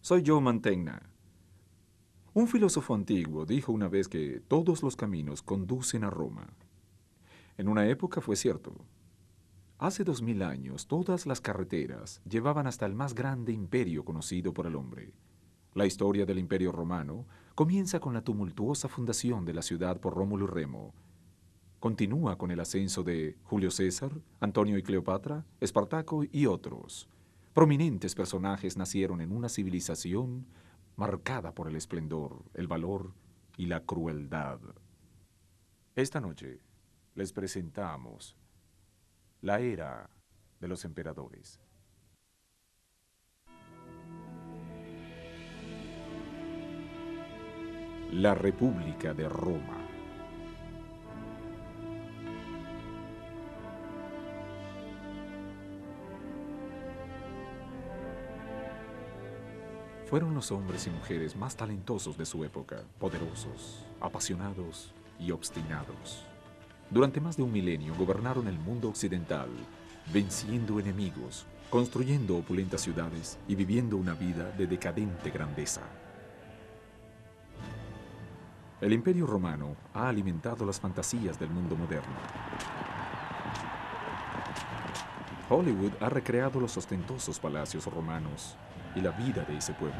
Soy yo, Mantegna. Un filósofo antiguo dijo una vez que todos los caminos conducen a Roma. En una época fue cierto. Hace 2000 años, todas las carreteras llevaban hasta el más grande imperio conocido por el hombre. La historia del Imperio Romano comienza con la tumultuosa fundación de la ciudad por Rómulo y Remo. Continúa con el ascenso de Julio César, Antonio y Cleopatra, Espartaco y otros. Prominentes personajes nacieron en una civilización marcada por el esplendor, el valor y la crueldad. Esta noche les presentamos la era de los emperadores. La República de Roma. Fueron los hombres y mujeres más talentosos de su época, poderosos, apasionados y obstinados. Durante más de un milenio gobernaron el mundo occidental, venciendo enemigos, construyendo opulentas ciudades y viviendo una vida de decadente grandeza. El Imperio Romano ha alimentado las fantasías del mundo moderno. Hollywood ha recreado los ostentosos palacios romanos y la vida de ese pueblo.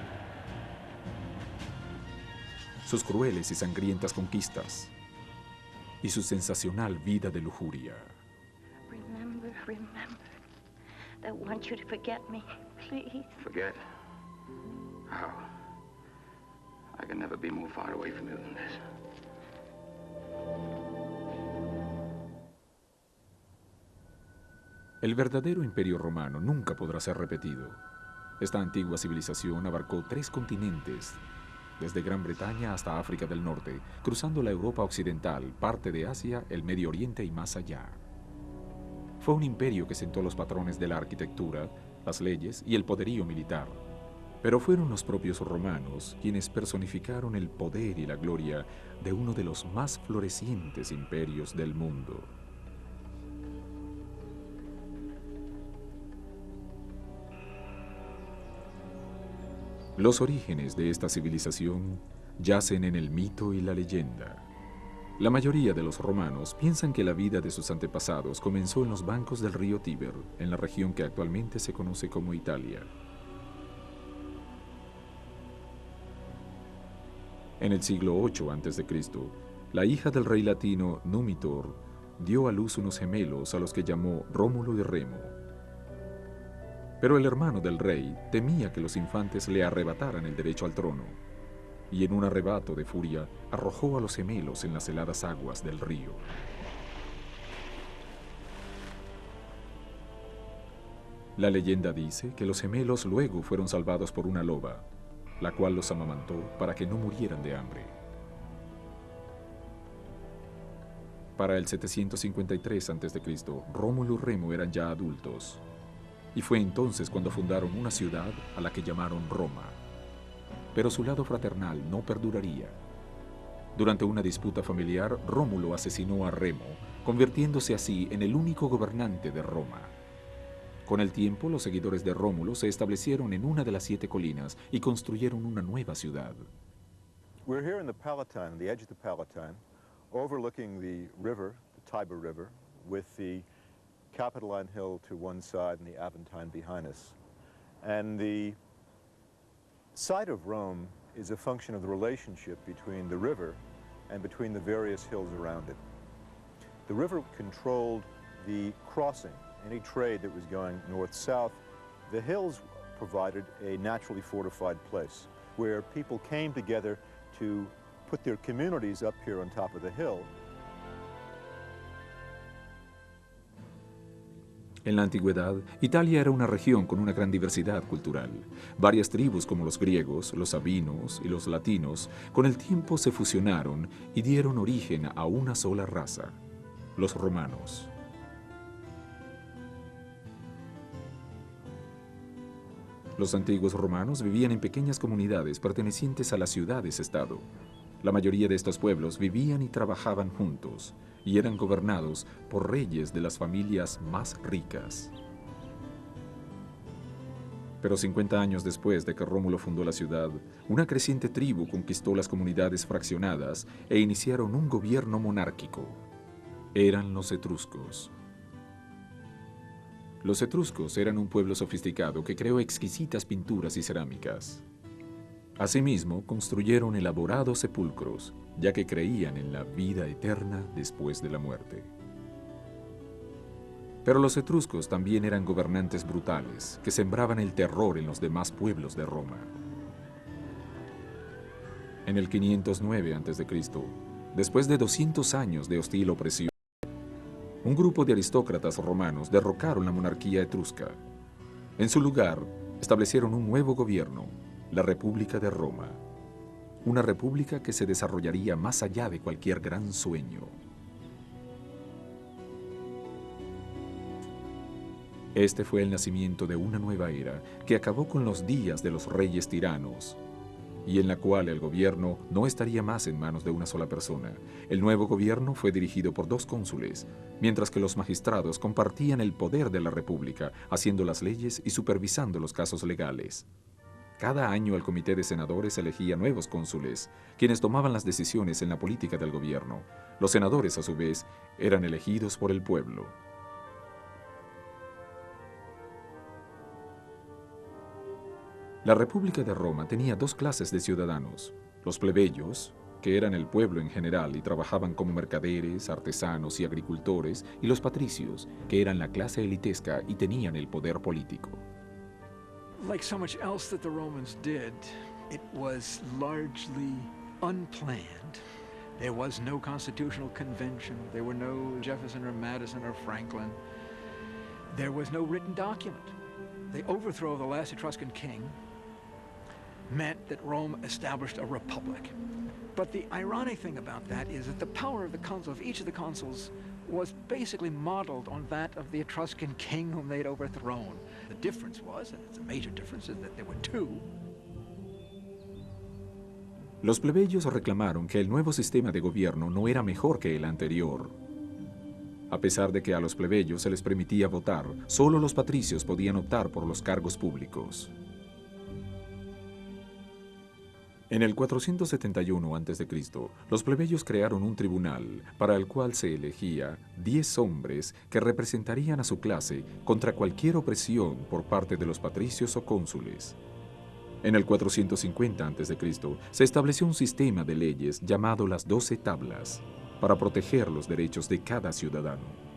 Sus crueles y sangrientas conquistas y su sensacional vida de lujuria. Remember. I want you to forget me, please. Forget? How? I can never be more far away from you than this. El verdadero Imperio Romano nunca podrá ser repetido. Esta antigua civilización abarcó 3 continentes, desde Gran Bretaña hasta África del Norte, cruzando la Europa occidental, parte de Asia, el Medio Oriente y más allá. Fue un imperio que sentó los patrones de la arquitectura, las leyes y el poderío militar. Pero fueron los propios romanos quienes personificaron el poder y la gloria de uno de los más florecientes imperios del mundo. Los orígenes de esta civilización yacen en el mito y la leyenda. La mayoría de los romanos piensan que la vida de sus antepasados comenzó en los bancos del río Tíber, en la región que actualmente se conoce como Italia. En el siglo VIII a.C., la hija del rey latino Numitor dio a luz unos gemelos a los que llamó Rómulo y Remo. Pero el hermano del rey temía que los infantes le arrebataran el derecho al trono, y en un arrebato de furia arrojó a los gemelos en las heladas aguas del río. La leyenda dice que los gemelos luego fueron salvados por una loba, la cual los amamantó para que no murieran de hambre. Para el 753 a.C., Rómulo y Remo eran ya adultos, y fue entonces cuando fundaron una ciudad a la que llamaron Roma. Pero su lado fraternal no perduraría. Durante una disputa familiar, Rómulo asesinó a Remo, convirtiéndose así en el único gobernante de Roma. Con el tiempo, los seguidores de Rómulo se establecieron en una de las 7 colinas y construyeron una nueva ciudad. We're here in the Palatine, the edge of the Palatine, overlooking the river, the Tiber River, with the Capitoline Hill to one side and the Aventine behind us. And the site of Rome is a function of the relationship between the river and between the various hills around it. The river controlled the crossing, any trade that was going north-south. The hills provided a naturally fortified place where people came together to put their communities up here on top of the hill. En la antigüedad, Italia era una región con una gran diversidad cultural. Varias tribus como los griegos, los sabinos y los latinos, con el tiempo se fusionaron y dieron origen a una sola raza, los romanos. Los antiguos romanos vivían en pequeñas comunidades pertenecientes a las ciudades-estado. La mayoría de estos pueblos vivían y trabajaban juntos y eran gobernados por reyes de las familias más ricas. Pero 50 años después de que Rómulo fundó la ciudad, una creciente tribu conquistó las comunidades fraccionadas e iniciaron un gobierno monárquico. Eran los etruscos. Los etruscos eran un pueblo sofisticado que creó exquisitas pinturas y cerámicas. Asimismo, construyeron elaborados sepulcros, ya que creían en la vida eterna después de la muerte. Pero los etruscos también eran gobernantes brutales, que sembraban el terror en los demás pueblos de Roma. En el 509 a.C., después de 200 años de hostil opresión, un grupo de aristócratas romanos derrocaron la monarquía etrusca. En su lugar, establecieron un nuevo gobierno, la República de Roma, una república que se desarrollaría más allá de cualquier gran sueño. Este fue el nacimiento de una nueva era que acabó con los días de los reyes tiranos y en la cual el gobierno no estaría más en manos de una sola persona. El nuevo gobierno fue dirigido por 2 cónsules, mientras que los magistrados compartían el poder de la república, haciendo las leyes y supervisando los casos legales. Cada año el comité de senadores elegía nuevos cónsules, quienes tomaban las decisiones en la política del gobierno. Los senadores, a su vez, eran elegidos por el pueblo. La República de Roma tenía 2 clases de ciudadanos: los plebeyos, que eran el pueblo en general y trabajaban como mercaderes, artesanos y agricultores, y los patricios, que eran la clase elitesca y tenían el poder político. Like so much else that the Romans did, it was largely unplanned. There was no constitutional convention. There were no Jefferson or Madison or Franklin. There was no written document. The overthrow of the last Etruscan king meant that Rome established a republic. But the ironic thing about that is that the power of the consul, of each of the consuls, was basically modeled on that of the Etruscan king whom they'd overthrown. The difference was, and it's a major difference, is that there were 2. Los plebeyos reclamaron que el nuevo sistema de gobierno no era mejor que el anterior. A pesar de que a los plebeyos se les permitía votar, solo los patricios podían optar por los cargos públicos. En el 471 a.C., los plebeyos crearon un tribunal para el cual se elegía 10 hombres que representarían a su clase contra cualquier opresión por parte de los patricios o cónsules. En el 450 a.C., se estableció un sistema de leyes llamado las 12 tablas para proteger los derechos de cada ciudadano.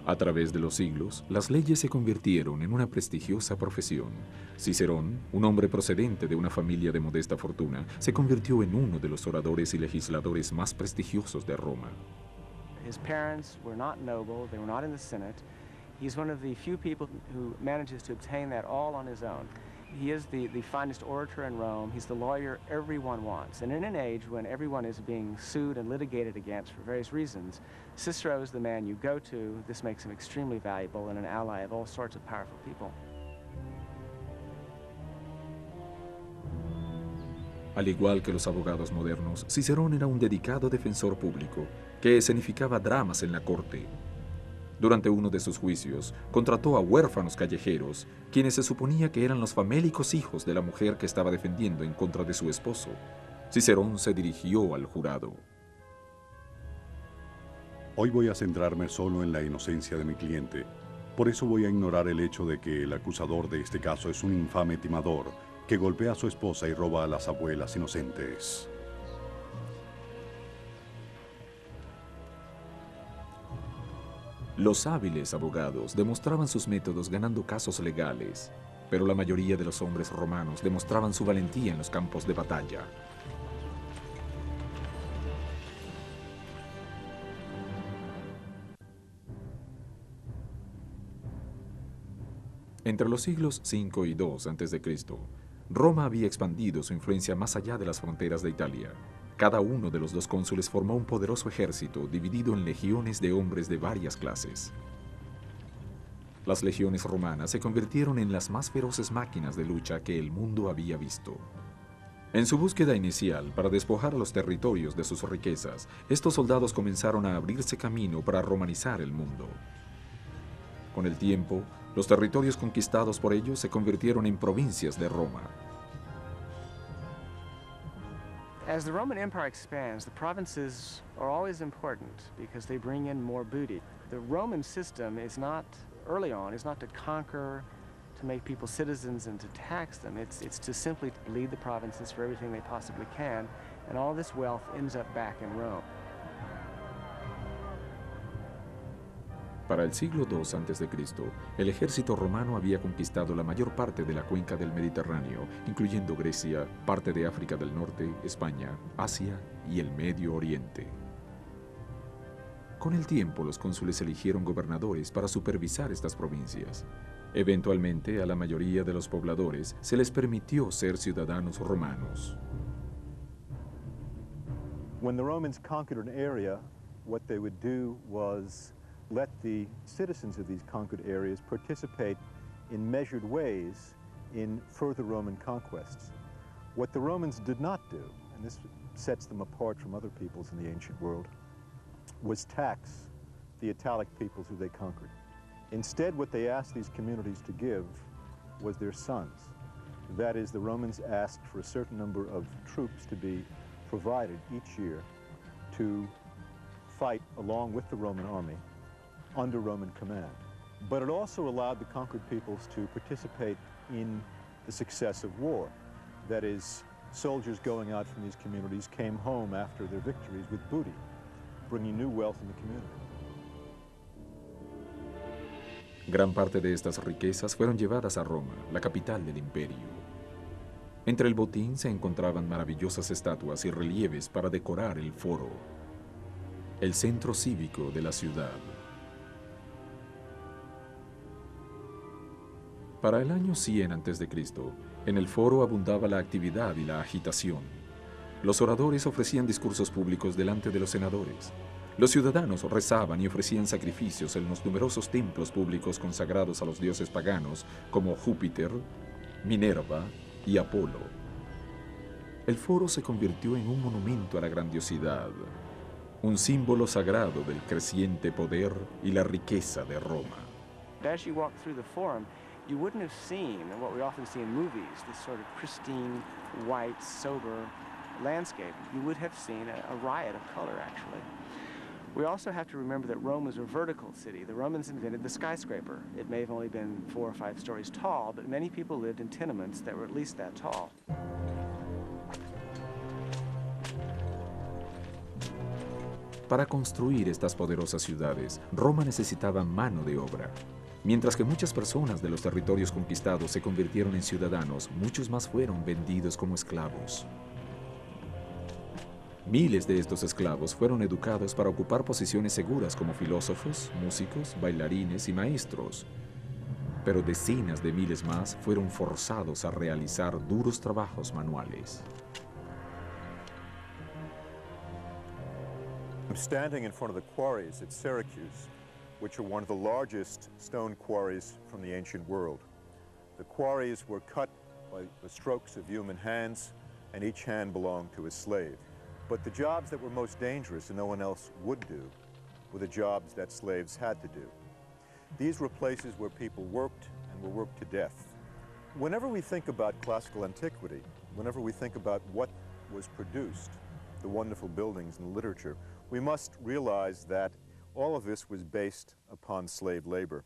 A través de los siglos, las leyes se convirtieron en una prestigiosa profesión. Cicerón, un hombre procedente de una familia de modesta fortuna, se convirtió en uno de los oradores y legisladores más prestigiosos de Roma. His parents were not noble, they were not in the Senate. He's one of the few people who manages to obtain that all on his own. He is the finest orator in Rome. He's the lawyer everyone wants. And in an age when everyone is being sued and litigated against for various reasons, Cicero is the man you go to. This makes him extremely valuable and an ally of all sorts of powerful people. Al igual que los abogados modernos, Cicerón era un dedicado defensor público que escenificaba dramas en la corte. Durante uno de sus juicios, contrató a huérfanos callejeros, quienes se suponía que eran los famélicos hijos de la mujer que estaba defendiendo en contra de su esposo. Cicerón se dirigió al jurado. Hoy voy a centrarme solo en la inocencia de mi cliente. Por eso voy a ignorar el hecho de que el acusador de este caso es un infame timador que golpea a su esposa y roba a las abuelas inocentes. Los hábiles abogados demostraban sus métodos ganando casos legales, pero la mayoría de los hombres romanos demostraban su valentía en los campos de batalla. Entre los siglos V y II a.C., Roma había expandido su influencia más allá de las fronteras de Italia. Cada uno de los 2 cónsules formó un poderoso ejército dividido en legiones de hombres de varias clases. Las legiones romanas se convirtieron en las más feroces máquinas de lucha que el mundo había visto. En su búsqueda inicial para despojar a los territorios de sus riquezas, estos soldados comenzaron a abrirse camino para romanizar el mundo. Con el tiempo, Los territorios conquistados por ellos se convirtieron en provincias de Roma. As the Roman Empire expands, the provinces are always important because they bring in more booty. The Roman system is not, early on, is not to conquer, to make people citizens and to tax them. It's to simply lead the provinces for everything they possibly can, and all this wealth ends up back in Rome. Para el siglo II a.C., el ejército romano había conquistado la mayor parte de la cuenca del Mediterráneo, incluyendo Grecia, parte de África del Norte, España, Asia y el Medio Oriente. Con el tiempo, los cónsules eligieron gobernadores para supervisar estas provincias. Eventualmente, a la mayoría de los pobladores se les permitió ser ciudadanos romanos. When the Romans conquered an area, what they would do was let the citizens of these conquered areas participate in measured ways in further Roman conquests. What the Romans did not do, and this sets them apart from other peoples in the ancient world, was tax the Italic peoples who they conquered. Instead, what they asked these communities to give was their sons. That is, the Romans asked for a certain number of troops to be provided each year to fight along with the Roman army under Roman command. But it also allowed the conquered peoples to participate in the success of war. That is, soldiers going out from these communities came home after their victories with booty, bringing new wealth in the community. Gran parte de estas riquezas fueron llevadas a Roma, la capital del imperio. Entre el botín se encontraban maravillosas estatuas y relieves para decorar el foro, el centro cívico de la ciudad. Para el año 100 a.C., en el foro abundaba la actividad y la agitación. Los oradores ofrecían discursos públicos delante de los senadores. Los ciudadanos rezaban y ofrecían sacrificios en los numerosos templos públicos consagrados a los dioses paganos como Júpiter, Minerva y Apolo. El foro se convirtió en un monumento a la grandiosidad, un símbolo sagrado del creciente poder y la riqueza de Roma. As you walk through the Forum, you wouldn't have seen what we often see in movies, this sort of pristine, white, sober landscape. You would have seen a riot of color, actually. We also have to remember that Rome was a vertical city. The Romans invented the skyscraper. It may have only been 4 or 5 stories tall, but many people lived in tenements that were at least that tall. Para construir estas poderosas ciudades, Roma necesitaba mano de obra. Mientras que muchas personas de los territorios conquistados se convirtieron en ciudadanos, muchos más fueron vendidos como esclavos. Miles de estos esclavos fueron educados para ocupar posiciones seguras como filósofos, músicos, bailarines y maestros. Pero decenas de miles más fueron forzados a realizar duros trabajos manuales. I'm standing in front of the quarries at Syracuse, which are one of the largest stone quarries from the ancient world. The quarries were cut by the strokes of human hands, and each hand belonged to a slave. But the jobs that were most dangerous and no one else would do were the jobs that slaves had to do. These were places where people worked and were worked to death. Whenever we think about classical antiquity, whenever we think about what was produced, the wonderful buildings and literature, we must realize that all of this was based upon slave labor.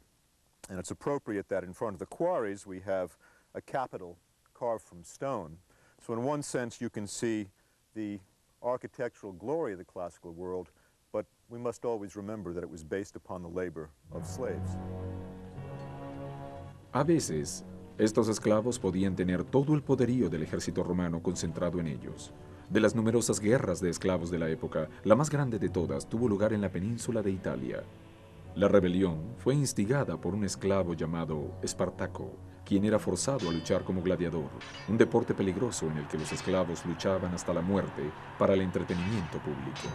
And it's appropriate that in front of the quarries we have a capital carved from stone. So in one sense you can see the architectural glory of the classical world, but we must always remember that it was based upon the labor of slaves. A veces, estos esclavos podían tener todo el poderío del ejército romano concentrado en ellos. De las numerosas guerras de esclavos de la época, la más grande de todas tuvo lugar en la península de Italia. La rebelión fue instigada por un esclavo llamado Espartaco, quien era forzado a luchar como gladiador, un deporte peligroso en el que los esclavos luchaban hasta la muerte para el entretenimiento público.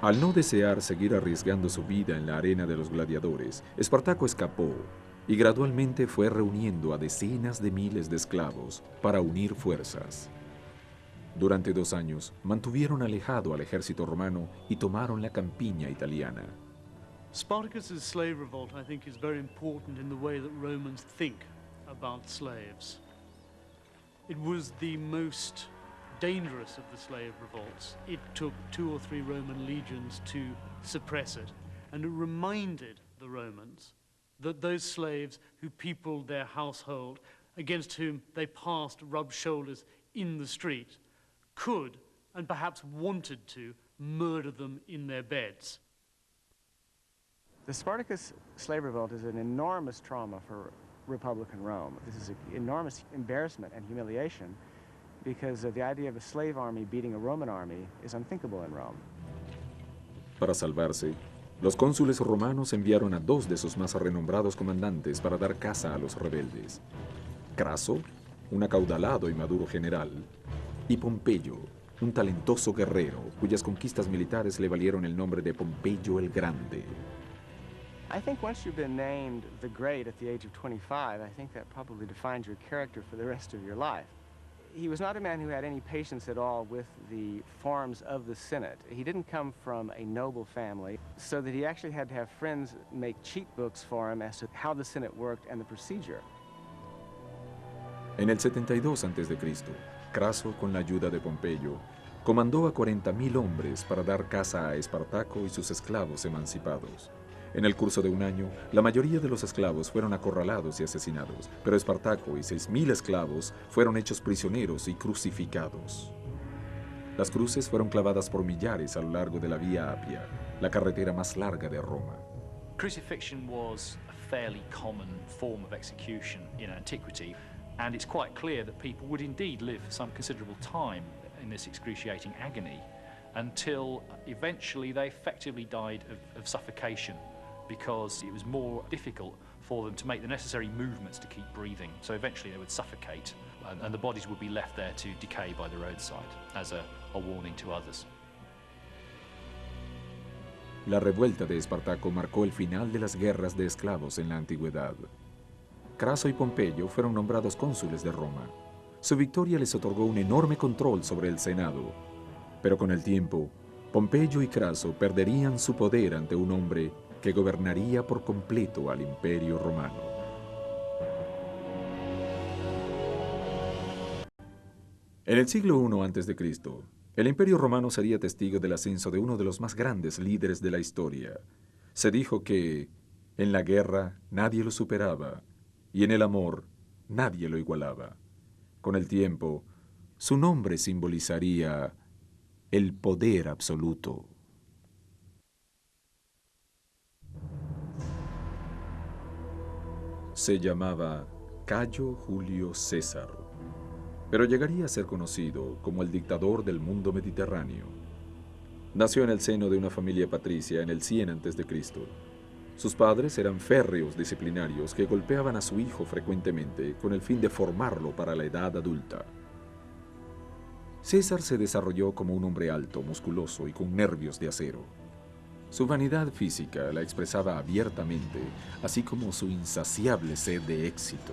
Al no desear seguir arriesgando su vida en la arena de los gladiadores, Espartaco escapó y gradualmente fue reuniendo a decenas de miles de esclavos para unir fuerzas. Durante 2 años, mantuvieron alejado al ejército romano y tomaron la campiña italiana. Spartacus's slave revolt, I think, is very important in the way that Romans think about slaves. It was the most dangerous of the slave revolts. It took 2 or 3 Roman legions to suppress it, and it reminded the Romans that those slaves who peopled their household, against whom they passed, rubbed shoulders in the street, could, and perhaps wanted to, murder them in their beds. The Spartacus slave revolt is an enormous trauma for Republican Rome. This is an enormous embarrassment and humiliation because the idea of a slave army beating a Roman army is unthinkable in Rome. Para salvarse, los cónsules romanos enviaron a 2 de sus más renombrados comandantes para dar caza a los rebeldes. Craso, un acaudalado y maduro general, y Pompeyo, un talentoso guerrero cuyas conquistas militares le valieron el nombre de Pompeyo el Grande. I think once you've been named the Great at the age of 25, I think that probably defines your character for the rest of your life. He was not a man who had any patience at all with the forms of the Senate. He didn't come from a noble family, so that he actually had to have friends make cheat books for him as to how the Senate worked and the procedure. En el 72 a.C., Craso, con la ayuda de Pompeyo, comandó a 40.000 hombres para dar caza a Espartaco y sus esclavos emancipados. En el curso de un año, la mayoría de los esclavos fueron acorralados y asesinados, pero Espartaco y 6.000 esclavos fueron hechos prisioneros y crucificados. Las cruces fueron clavadas por millares a lo largo de la Vía Apia, la carretera más larga de Roma. Crucifixion was a fairly common form of execution in antiquity, and it's quite clear that people would indeed live some considerable time in this excruciating agony until eventually they effectively died of suffocation, because it was more difficult for them to make the necessary movements to keep breathing. So eventually they would suffocate, and the bodies would be left there to decay by the roadside as a warning to others. La revuelta de Espartaco marcó el final de las guerras de esclavos en la antigüedad. Craso y Pompeyo fueron nombrados cónsules de Roma. Su victoria les otorgó un enorme control sobre el Senado, pero con el tiempo, Pompeyo y Craso perderían su poder ante un hombre que gobernaría por completo al Imperio Romano. En el siglo I a.C., el Imperio Romano sería testigo del ascenso de uno de los más grandes líderes de la historia. Se dijo que en la guerra nadie lo superaba y en el amor nadie lo igualaba. Con el tiempo, su nombre simbolizaría el poder absoluto. Se llamaba Cayo Julio César, pero llegaría a ser conocido como el dictador del mundo mediterráneo. Nació en el seno de una familia patricia en el 100 a.C. Sus padres eran férreos disciplinarios que golpeaban a su hijo frecuentemente con el fin de formarlo para la edad adulta. César se desarrolló como un hombre alto, musculoso y con nervios de acero. Su vanidad física la expresaba abiertamente, así como su insaciable sed de éxito.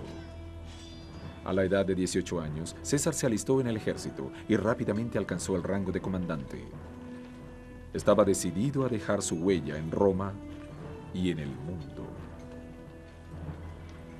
A la edad de 18 años, César se alistó en el ejército y rápidamente alcanzó el rango de comandante. Estaba decidido a dejar su huella en Roma y en el mundo.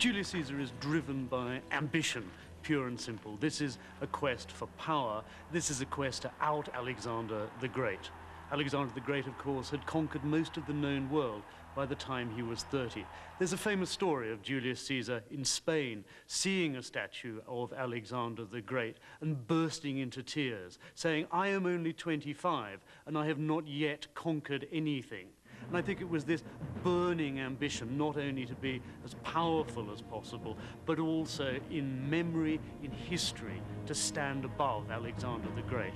Julius Caesar is driven by ambition, pure and simple. This is a quest for power. This is a quest to out Alexander the Great. Alexander the Great, of course, had conquered most of the known world by the time he was 30. There's a famous story of Julius Caesar in Spain seeing a statue of Alexander the Great and bursting into tears, saying, "I am only 25 and I have not yet conquered anything." And I think it was this burning ambition not only to be as powerful as possible, but also in memory, in history, to stand above Alexander the Great.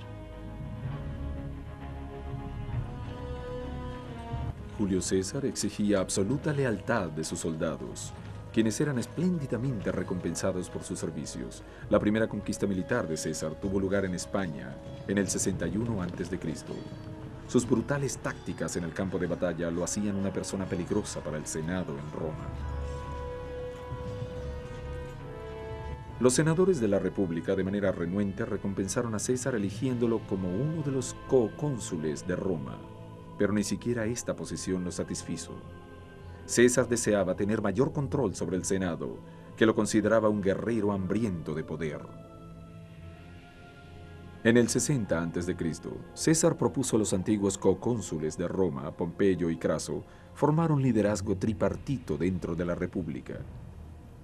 Julio César exigía absoluta lealtad de sus soldados, quienes eran espléndidamente recompensados por sus servicios. La primera conquista militar de César tuvo lugar en España en el 61 a.C. Sus brutales tácticas en el campo de batalla lo hacían una persona peligrosa para el Senado en Roma. Los senadores de la República, de manera renuente, recompensaron a César eligiéndolo como uno de los cocónsules de Roma. pero ni siquiera esta posición lo satisfizo. César deseaba tener mayor control sobre el Senado, que lo consideraba un guerrero hambriento de poder. En el 60 a.C., César propuso a los antiguos cocónsules de Roma, Pompeyo y Craso, formar un liderazgo tripartito dentro de la República.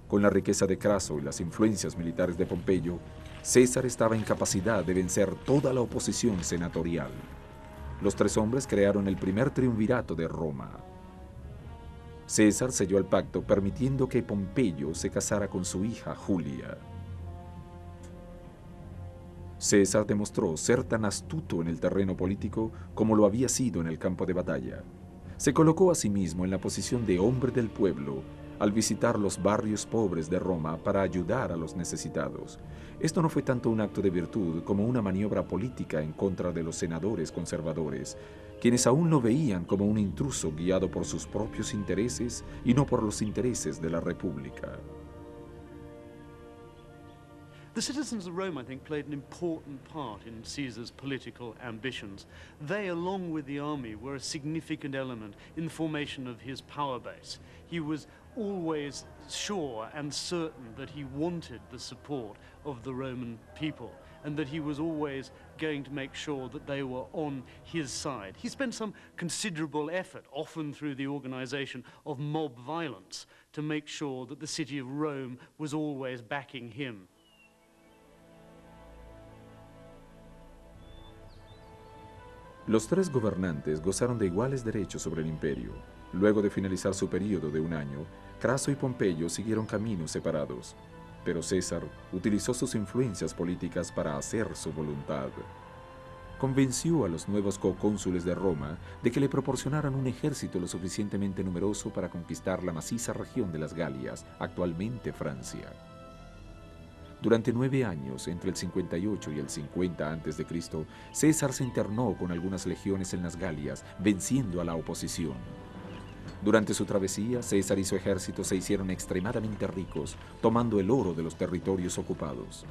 Con la riqueza de Craso y las influencias militares de Pompeyo, César estaba en capacidad de vencer toda la oposición senatorial. Los tres hombres crearon el primer triunvirato de Roma. César selló el pacto permitiendo que Pompeyo se casara con su hija Julia. César demostró ser tan astuto en el terreno político como lo había sido en el campo de batalla. Se colocó a sí mismo en la posición de hombre del pueblo al visitar los barrios pobres de Roma para ayudar a los necesitados. Esto no fue tanto un acto de virtud como una maniobra política en contra de los senadores conservadores, quienes aún lo veían como un intruso guiado por sus propios intereses y no por los intereses de la República. The citizens of Rome, I think, played an important part in Caesar's political ambitions. They, along with the army, were a significant element in the formation of his power base. He was always sure and certain that he wanted the support of the Roman people, and that he was always going to make sure that they were on his side. He spent some considerable effort, often through the organization of mob violence, to make sure that the city of Rome was always backing him. Los tres gobernantes gozaron de iguales derechos sobre el imperio. Luego de finalizar su período de un año, Craso y Pompeyo siguieron caminos separados, pero César utilizó sus influencias políticas para hacer su voluntad. Convenció a los nuevos cocónsules de Roma de que le proporcionaran un ejército lo suficientemente numeroso para conquistar la maciza región de las Galias, actualmente Francia. Durante 9 años, entre el 58 y el 50 a.C., César se internó con algunas legiones en las Galias, venciendo a la oposición. Durante su travesía, César y su ejército se hicieron extremadamente ricos, tomando el oro de los territorios ocupados.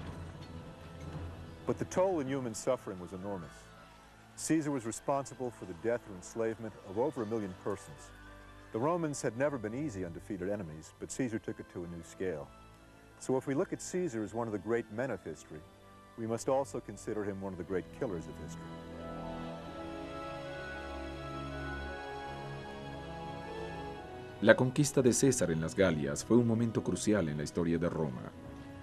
But the toll in human suffering was enormous. Caesar was responsible for the death or enslavement of over 1 million persons. The Romans had never been easy undefeated enemies, but Caesar took it to a new scale. So if we look at Caesar as one of the great men of history, we must also consider him one of the great killers of history. La conquista de César en las Galias fue un momento crucial en la historia de Roma.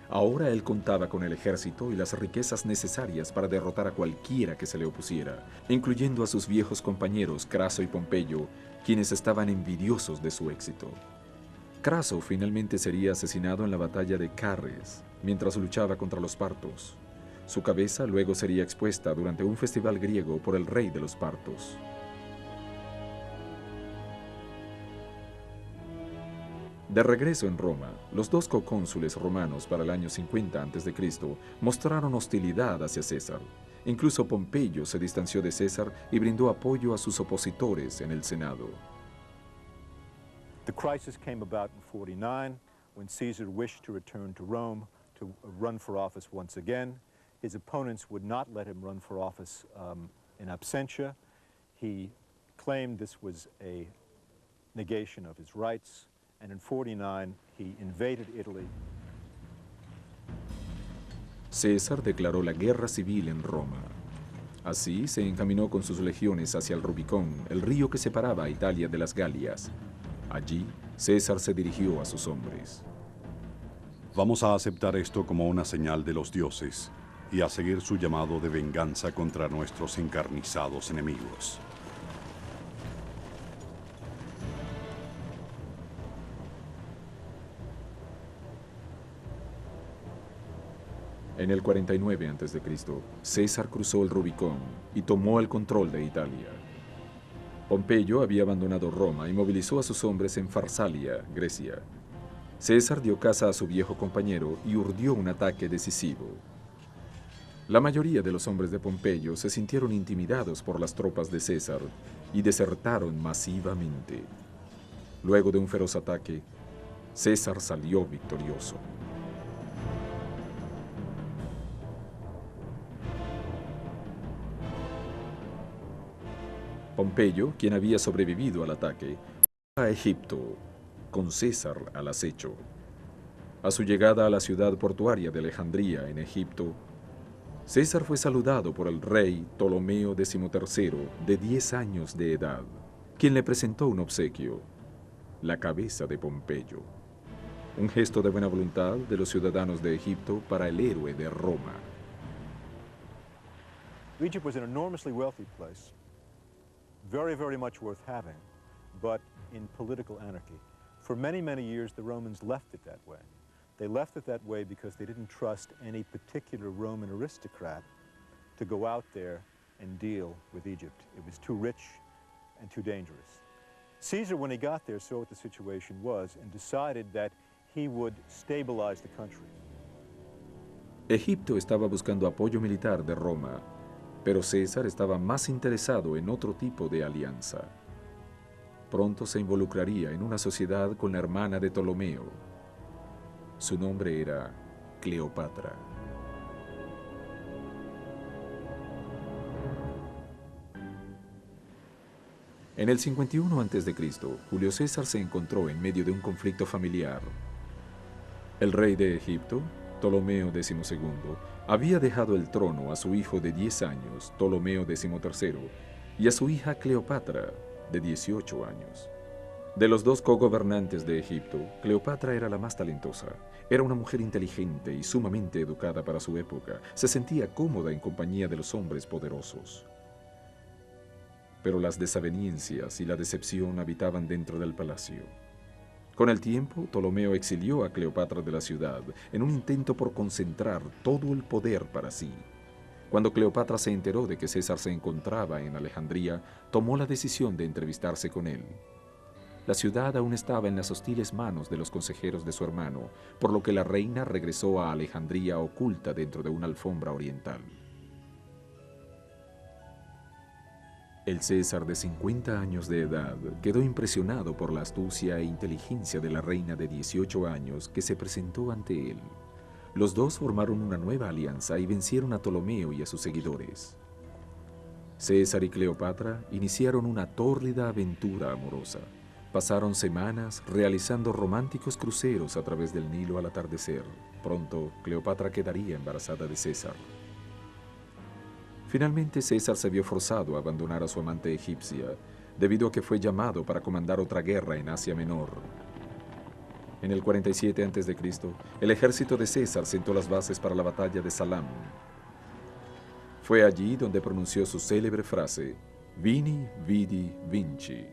Ahora él contaba con el ejército y las riquezas necesarias para derrotar a cualquiera que se le opusiera, incluyendo a sus viejos compañeros Craso y Pompeyo, quienes estaban envidiosos de su éxito. Craso finalmente sería asesinado en la batalla de Carres, mientras luchaba contra los partos. Su cabeza luego sería expuesta durante un festival griego por el rey de los partos. De regreso en Roma, los dos cocónsules romanos para el año 50 a.C. mostraron hostilidad hacia César. Incluso Pompeyo se distanció de César y brindó apoyo a sus opositores en el Senado. The crisis came about in 49 when Caesar wished to return to Rome to run for office once again. His opponents would not let him run for office in absentia. He claimed this was a negation of his rights, and in 49 he invaded Italy. César declaró la guerra civil en Roma. Así se encaminó con sus legiones hacia el Rubicón, el río que separaba a Italia de las Galias. Allí, César se dirigió a sus hombres. Vamos a aceptar esto como una señal de los dioses y a seguir su llamado de venganza contra nuestros encarnizados enemigos. En el 49 a.C., César cruzó el Rubicón y tomó el control de Italia. Pompeyo había abandonado Roma y movilizó a sus hombres en Farsalia, Grecia. César dio caza a su viejo compañero y urdió un ataque decisivo. La mayoría de los hombres de Pompeyo se sintieron intimidados por las tropas de César y desertaron masivamente. Luego de un feroz ataque, César salió victorioso. Pompeyo, quien había sobrevivido al ataque, fue a Egipto, con César al acecho. A su llegada a la ciudad portuaria de Alejandría, en Egipto, César fue saludado por el rey Ptolomeo XIII, de 10 años de edad, quien le presentó un obsequio, la cabeza de Pompeyo, un gesto de buena voluntad de los ciudadanos de Egipto para el héroe de Roma. Egypt was an enormously wealthy place, very, very much worth having, but in political anarchy. For many, many years, the Romans left it that way. They left it that way because they didn't trust any particular Roman aristocrat to go out there and deal with Egypt. It was too rich and too dangerous. Caesar, when he got there, saw what the situation was and decided that he would stabilize the country. Egipto estaba buscando apoyo militar de Roma, pero César estaba más interesado en otro tipo de alianza. Pronto se involucraría en una sociedad con la hermana de Ptolomeo. Su nombre era Cleopatra. En el 51 a.C., Julio César se encontró en medio de un conflicto familiar. El rey de Egipto, Ptolomeo XII, había dejado el trono a su hijo de 10 años, Ptolomeo XIII, y a su hija Cleopatra, de 18 años. De los dos cogobernantes de Egipto, Cleopatra era la más talentosa. Era una mujer inteligente y sumamente educada para su época. Se sentía cómoda en compañía de los hombres poderosos. Pero las desavenencias y la decepción habitaban dentro del palacio. Con el tiempo, Ptolomeo exilió a Cleopatra de la ciudad en un intento por concentrar todo el poder para sí. Cuando Cleopatra se enteró de que César se encontraba en Alejandría, tomó la decisión de entrevistarse con él. La ciudad aún estaba en las hostiles manos de los consejeros de su hermano, por lo que la reina regresó a Alejandría oculta dentro de una alfombra oriental. El César de 50 años de edad quedó impresionado por la astucia e inteligencia de la reina de 18 años que se presentó ante él. Los dos formaron una nueva alianza y vencieron a Ptolomeo y a sus seguidores. César y Cleopatra iniciaron una tórrida aventura amorosa. Pasaron semanas realizando románticos cruceros a través del Nilo al atardecer. Pronto, Cleopatra quedaría embarazada de César. Finalmente, César se vio forzado a abandonar a su amante egipcia, debido a que fue llamado para comandar otra guerra en Asia Menor. En el 47 a.C., el ejército de César sentó las bases para la batalla de Salam. Fue allí donde pronunció su célebre frase, Vini, vidi, vinci.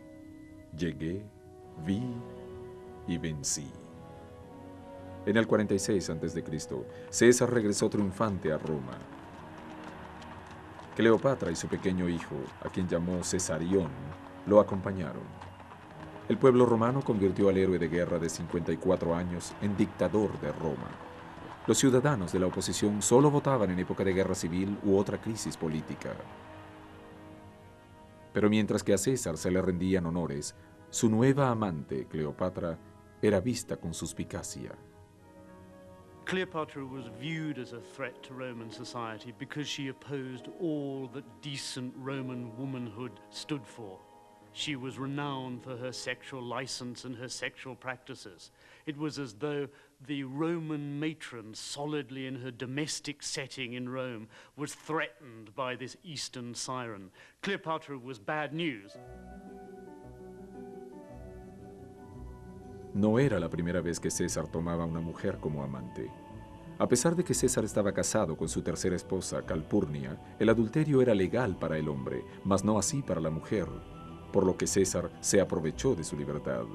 Llegué, vi y vencí. En el 46 a.C., César regresó triunfante a Roma. Cleopatra y su pequeño hijo, a quien llamó Cesarión, lo acompañaron. El pueblo romano convirtió al héroe de guerra de 54 años en dictador de Roma. Los ciudadanos de la oposición solo votaban en época de guerra civil u otra crisis política. Pero mientras que a César se le rendían honores, su nueva amante, Cleopatra, era vista con suspicacia. Cleopatra was viewed as a threat to Roman society because she opposed all that decent Roman womanhood stood for. She was renowned for her sexual license and her sexual practices. It was as though the Roman matron, solidly in her domestic setting in Rome, was threatened by this Eastern siren. Cleopatra was bad news. No era la primera vez que César tomaba a una mujer como amante. A pesar de que César estaba casado con su tercera esposa, Calpurnia, el adulterio era legal para el hombre, mas no así para la mujer, por lo que César se aprovechó de su libertad.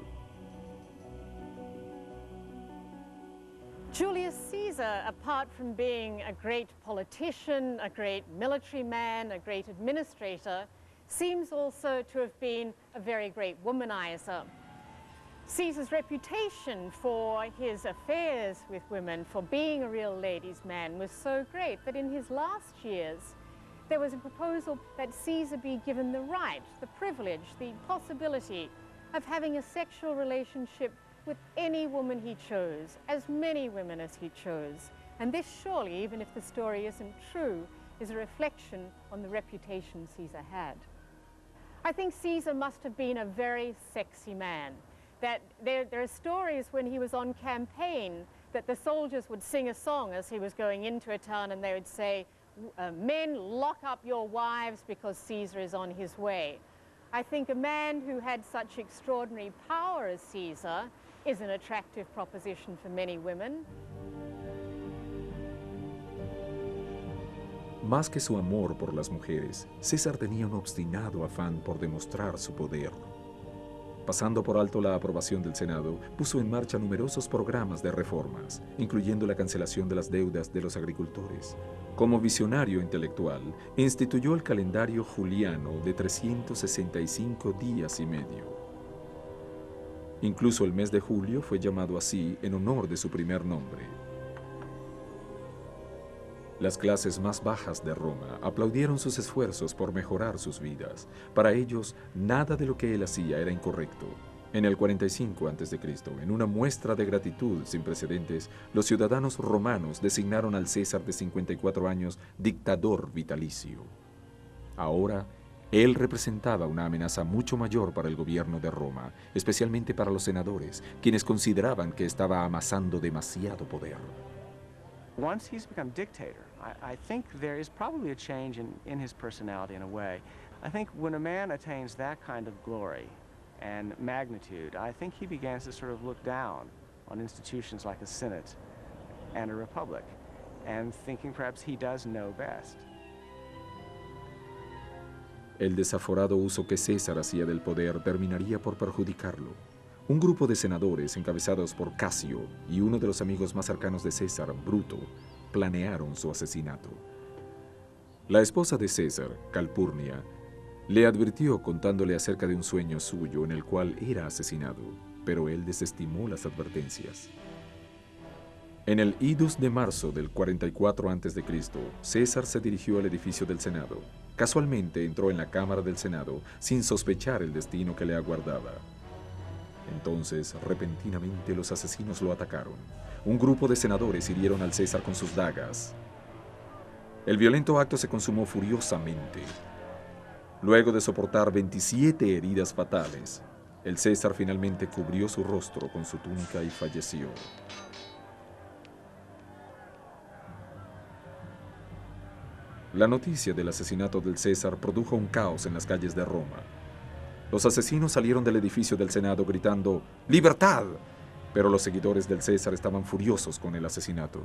Julius Caesar, apart from being a great politician, a great military man, a great administrator, seems also to have been a very great womanizer. Caesar's reputation for his affairs with women, for being a real ladies' man, was so great that in his last years, there was a proposal that Caesar be given the right, the privilege, the possibility of having a sexual relationship with any woman he chose, as many women as he chose. And this surely, even if the story isn't true, is a reflection on the reputation Caesar had. I think Caesar must have been a very sexy man. That there are stories when he was on campaign that the soldiers would sing a song as he was going into a town, and they would say, men, lock up your wives because Caesar is on his way. I think a man who had such extraordinary power as Caesar is an attractive proposition for many women. Más que su amor por las mujeres, César tenía un obstinado afán por demostrar su poder. Pasando por alto la aprobación del Senado, puso en marcha numerosos programas de reformas, incluyendo la cancelación de las deudas de los agricultores. Como visionario intelectual, instituyó el calendario juliano de 365 días y medio. Incluso el mes de julio fue llamado así en honor de su primer nombre. Las clases más bajas de Roma aplaudieron sus esfuerzos por mejorar sus vidas. Para ellos, nada de lo que él hacía era incorrecto. En el 45 a.C., en una muestra de gratitud sin precedentes, los ciudadanos romanos designaron al César de 54 años dictador vitalicio. Ahora, él representaba una amenaza mucho mayor para el gobierno de Roma, especialmente para los senadores, quienes consideraban que estaba amasando demasiado poder. Once he's become dictator, I think there is probably a change in his personality in a way. I think when a man attains that kind of glory and magnitude, I think he begins to sort of look down on institutions like a Senate and a republic, and thinking perhaps he does know best. El desaforado uso que César hacía del poder terminaría por perjudicarlo. Un grupo de senadores, encabezados por Casio y uno de los amigos más cercanos de César, Bruto, planearon su asesinato. La esposa de César, Calpurnia, le advirtió contándole acerca de un sueño suyo en el cual era asesinado, pero él desestimó las advertencias. En el idus de marzo del 44 a.C., César se dirigió al edificio del Senado. Casualmente entró en la Cámara del Senado sin sospechar el destino que le aguardaba. Entonces, repentinamente, los asesinos lo atacaron. Un grupo de senadores hirieron al César con sus dagas. El violento acto se consumó furiosamente. Luego de soportar 27 heridas fatales, el César finalmente cubrió su rostro con su túnica y falleció. La noticia del asesinato del César produjo un caos en las calles de Roma. Los asesinos salieron del edificio del Senado gritando ¡Libertad! Pero los seguidores del César estaban furiosos con el asesinato.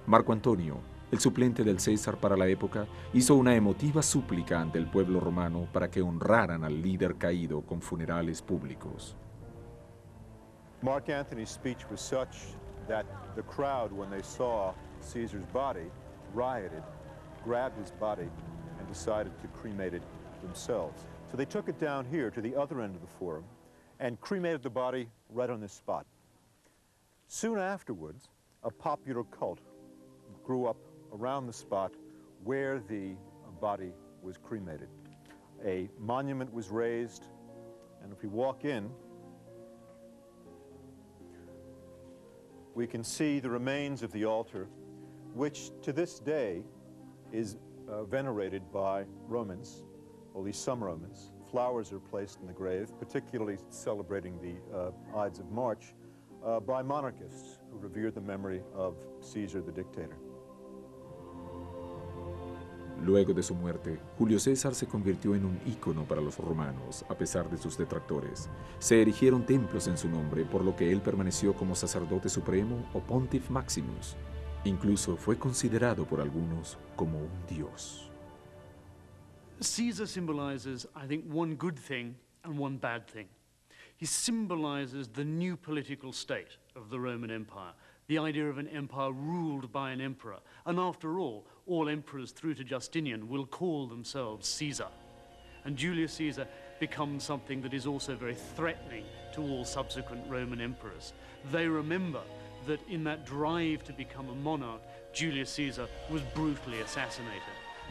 Marco Antonio, el suplente del César para la época, hizo una emotiva súplica ante el pueblo romano para que honraran al líder caído con funerales públicos. Mark Antony's speech was such that the crowd, when they saw Caesar's body, rioted, grabbed his body, and decided to cremate it themselves. So they took it down here to the other end of the forum and cremated the body right on this spot. Soon afterwards, a popular cult grew up around the spot where the body was cremated. A monument was raised, and if we walk in, we can see the remains of the altar, which to this day is venerated by Romans, or at least some Romans. Flowers are placed in the grave, particularly celebrating the Ides of March, by monarchists who revered the memory of Caesar the dictator. Luego de su muerte, Julio César se convirtió en un ícono para los romanos, a pesar de sus detractores. Se erigieron templos en su nombre, por lo que él permaneció como sacerdote supremo o Pontif Maximus. Incluso fue considerado por algunos como un dios. Caesar symbolizes, I think, one good thing and one bad thing. He symbolizes the new political state of the Roman Empire, the idea of an empire ruled by an emperor. And after all emperors through to Justinian will call themselves Caesar. And Julius Caesar becomes something that is also very threatening to all subsequent Roman emperors. They remember that in that drive to become a monarch, Julius Caesar was brutally assassinated.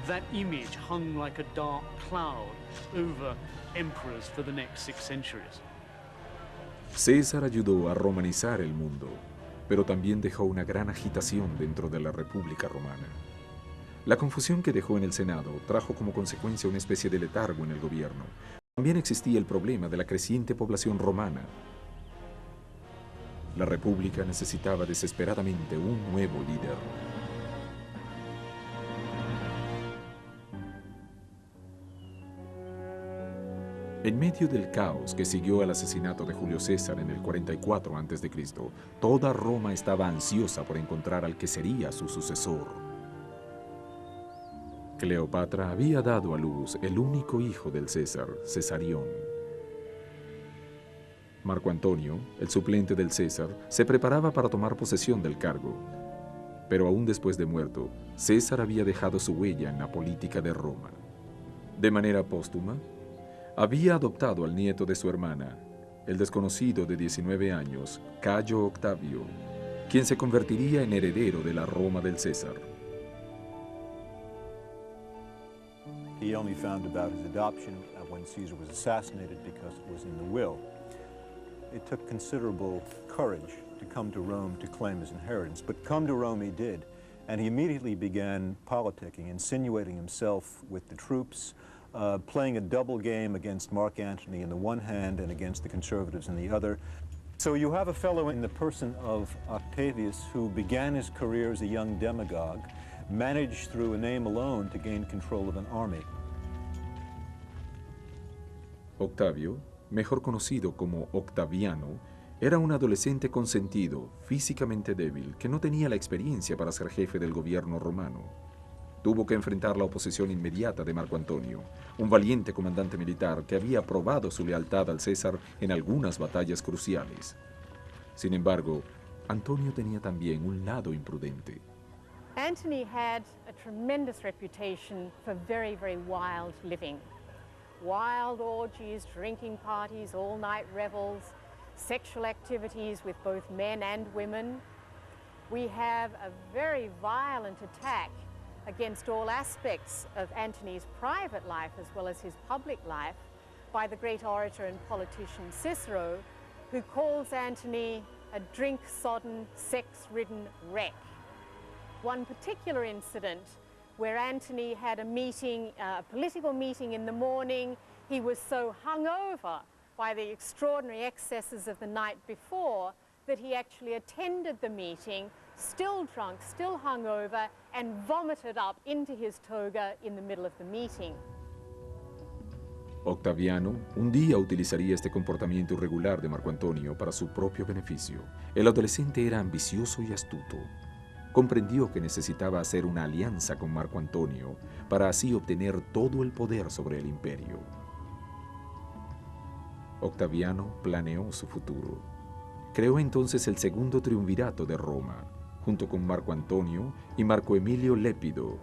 That image hung like a dark cloud over emperors for the next 6 centuries. César ayudó a romanizar el mundo, pero también dejó una gran agitación dentro de la República Romana. La confusión que dejó en el Senado trajo como consecuencia una especie de letargo en el gobierno. También existía el problema de la creciente población romana. La República necesitaba desesperadamente un nuevo líder. En medio del caos que siguió al asesinato de Julio César en el 44 a.C., toda Roma estaba ansiosa por encontrar al que sería su sucesor. Cleopatra había dado a luz el único hijo del César, Cesarión. Marco Antonio, el suplente del César, se preparaba para tomar posesión del cargo. Pero aún después de muerto, César había dejado su huella en la política de Roma. De manera póstuma, había adoptado al nieto de su hermana, el desconocido de 19 años, Cayo Octavio, quien se convertiría en heredero de la Roma del César. He only found about his adoption when Caesar was assassinated because it was in the will. It took considerable courage to come to Rome to claim his inheritance, but come to Rome he did, and he immediately began politicking, insinuating himself with the troops, playing a double game against Mark Antony in the one hand and against the conservatives in the other. So you have a fellow in the person of Octavius who began his career as a young demagogue, managed through a name alone to gain control of an army. Octavio, mejor conocido como Octaviano, era un adolescente consentido, físicamente débil, que no tenía la experiencia para ser jefe del gobierno romano. Tuvo que enfrentar la oposición inmediata de Marco Antonio, un valiente comandante militar que había probado su lealtad al César en algunas batallas cruciales. Sin embargo, Antonio tenía también un lado imprudente. Antony had a tremendous reputation for very, very wild living. Wild orgies, drinking parties, all-night revels, sexual activities with both men and women. We have a very violent attack against all aspects of Antony's private life as well as his public life by the great orator and politician Cicero, who calls Antony a drink-sodden, sex-ridden wreck. One particular incident where Antony had a meeting, a political meeting in the morning. He was so hungover by the extraordinary excesses of the night before that he actually attended the meeting still drunk, still hungover, and vomited up into his toga in the middle of the meeting. Octaviano un día utilizaría este comportamiento irregular de Marco Antonio para su propio beneficio. El adolescente era ambicioso y astuto. Comprendió que necesitaba hacer una alianza con Marco Antonio para así obtener todo el poder sobre el imperio. Octaviano planeó su futuro. Creó entonces el segundo triunvirato de Roma, junto con Marco Antonio y Marco Emilio Lépido,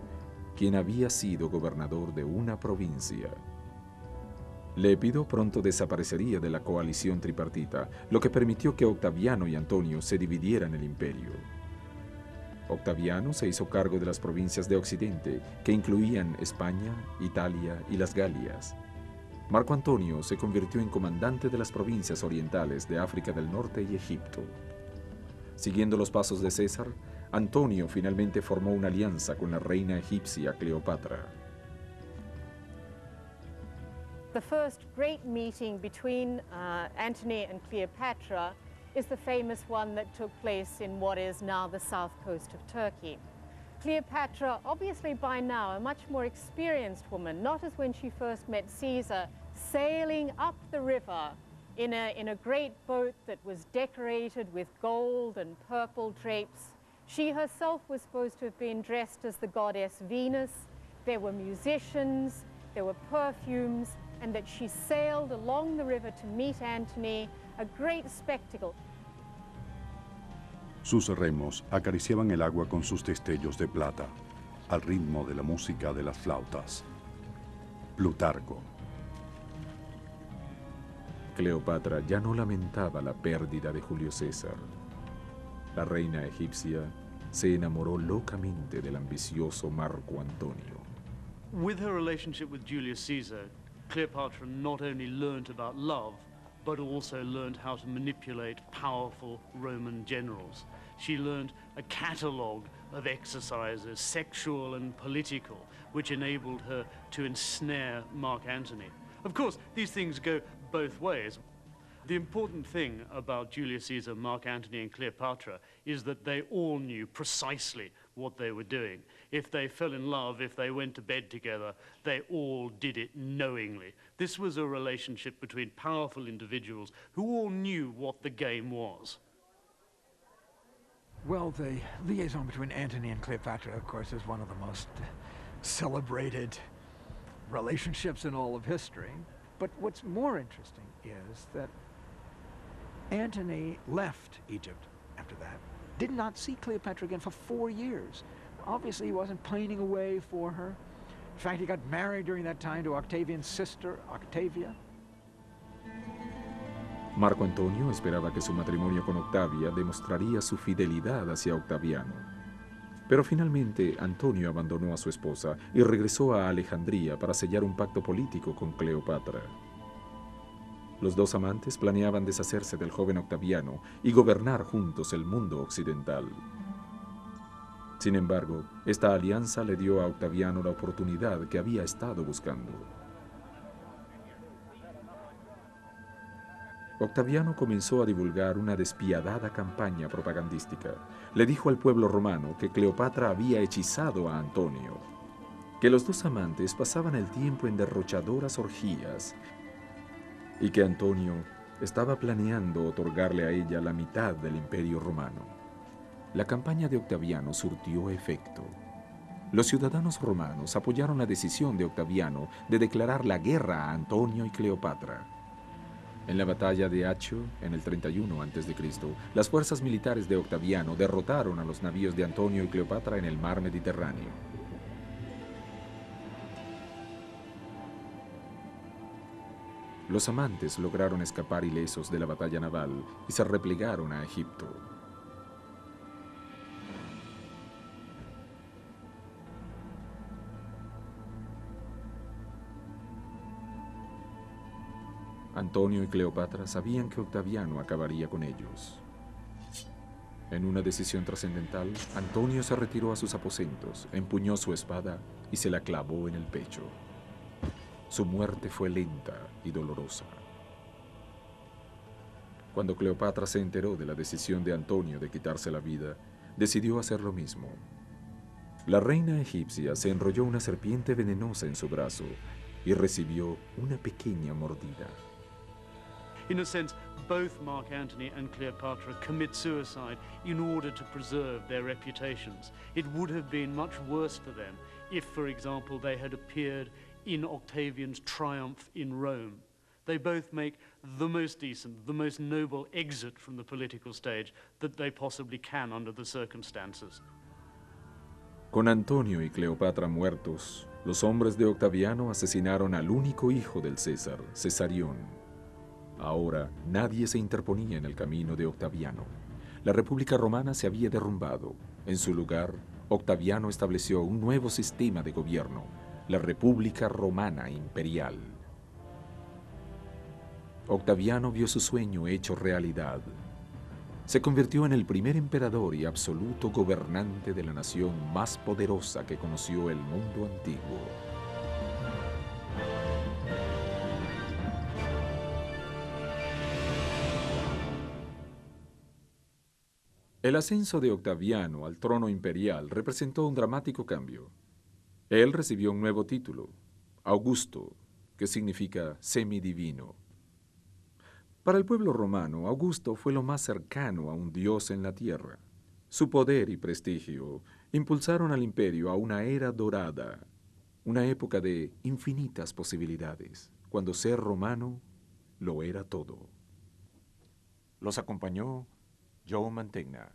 quien había sido gobernador de una provincia. Lépido pronto desaparecería de la coalición tripartita, lo que permitió que Octaviano y Antonio se dividieran el imperio. Octaviano se hizo cargo de las provincias de Occidente, que incluían España, Italia y las Galias. Marco Antonio se convirtió en comandante de las provincias orientales de África del Norte y Egipto. Siguiendo los pasos de César, Antonio finalmente formó una alianza con la reina egipcia Cleopatra. The first great meeting between Antony and Cleopatra is the famous one that took place in what is now the south coast of Turkey. Cleopatra, obviously by now a much more experienced woman, not as when she first met Caesar, sailing up the river in a great boat that was decorated with gold and purple drapes. She herself was supposed to have been dressed as the goddess Venus. There were musicians, there were perfumes, and that she sailed along the river to meet Antony, a great spectacle. Sus remos acariciaban el agua con sus destellos de plata, al ritmo de la música de las flautas. Plutarco. Cleopatra ya no lamentaba la pérdida de Julio César. La reina egipcia se enamoró locamente del ambicioso Marco Antonio. With her relationship with Julius Caesar, Cleopatra not only learned about love, but also learned how to manipulate powerful Roman generals. She learned a catalogue of exercises, sexual and political, which enabled her to ensnare Mark Antony. Of course, these things go both ways. The important thing about Julius Caesar, Mark Antony, and Cleopatra is that they all knew precisely what they were doing. If they fell in love, if they went to bed together, they all did it knowingly. This was a relationship between powerful individuals who all knew what the game was. Well, the liaison between Antony and Cleopatra, of course, is one of the most celebrated relationships in all of history. But what's more interesting is that Antony left Egypt after that, did not see Cleopatra again for 4 years. Obviously, he wasn't pining away for her. In fact, he got married during that time to Octavian's sister, Octavia. Marco Antonio esperaba que su matrimonio con Octavia demostraría su fidelidad hacia Octaviano. Pero finalmente Antonio abandonó a su esposa y regresó a Alejandría para sellar un pacto político con Cleopatra. Los dos amantes planeaban deshacerse del joven Octaviano y gobernar juntos el mundo occidental. Sin embargo, esta alianza le dio a Octaviano la oportunidad que había estado buscando. Octaviano comenzó a divulgar una despiadada campaña propagandística. Le dijo al pueblo romano que Cleopatra había hechizado a Antonio, que los dos amantes pasaban el tiempo en derrochadoras orgías y que Antonio estaba planeando otorgarle a ella la mitad del imperio romano. La campaña de Octaviano surtió efecto. Los ciudadanos romanos apoyaron la decisión de Octaviano de declarar la guerra a Antonio y Cleopatra. En la batalla de Accio, en el 31 a.C., las fuerzas militares de Octaviano derrotaron a los navíos de Antonio y Cleopatra en el mar Mediterráneo. Los amantes lograron escapar ilesos de la batalla naval y se replegaron a Egipto. Antonio y Cleopatra sabían que Octaviano acabaría con ellos. En una decisión trascendental, Antonio se retiró a sus aposentos, empuñó su espada y se la clavó en el pecho. Su muerte fue lenta y dolorosa. Cuando Cleopatra se enteró de la decisión de Antonio de quitarse la vida, decidió hacer lo mismo. La reina egipcia se enrolló una serpiente venenosa en su brazo y recibió una pequeña mordida. In a sense, both Mark Antony and Cleopatra commit suicide in order to preserve their reputations. It would have been much worse for them if, for example, they had appeared in Octavian's triumph in Rome. They both make the most decent, the most noble exit from the political stage that they possibly can under the circumstances. Con Antonio y Cleopatra muertos, los hombres de Octaviano asesinaron al único hijo del César, Cesarión. Ahora nadie se interponía en el camino de Octaviano. La República Romana se había derrumbado. En su lugar, Octaviano estableció un nuevo sistema de gobierno, la República Romana Imperial. Octaviano vio su sueño hecho realidad. Se convirtió en el primer emperador y absoluto gobernante de la nación más poderosa que conoció el mundo antiguo. El ascenso de Octaviano al trono imperial representó un dramático cambio. Él recibió un nuevo título, Augusto, que significa semidivino. Para el pueblo romano, Augusto fue lo más cercano a un dios en la tierra. Su poder y prestigio impulsaron al imperio a una era dorada, una época de infinitas posibilidades, cuando ser romano lo era todo. Los acompañó Joe Mantegna.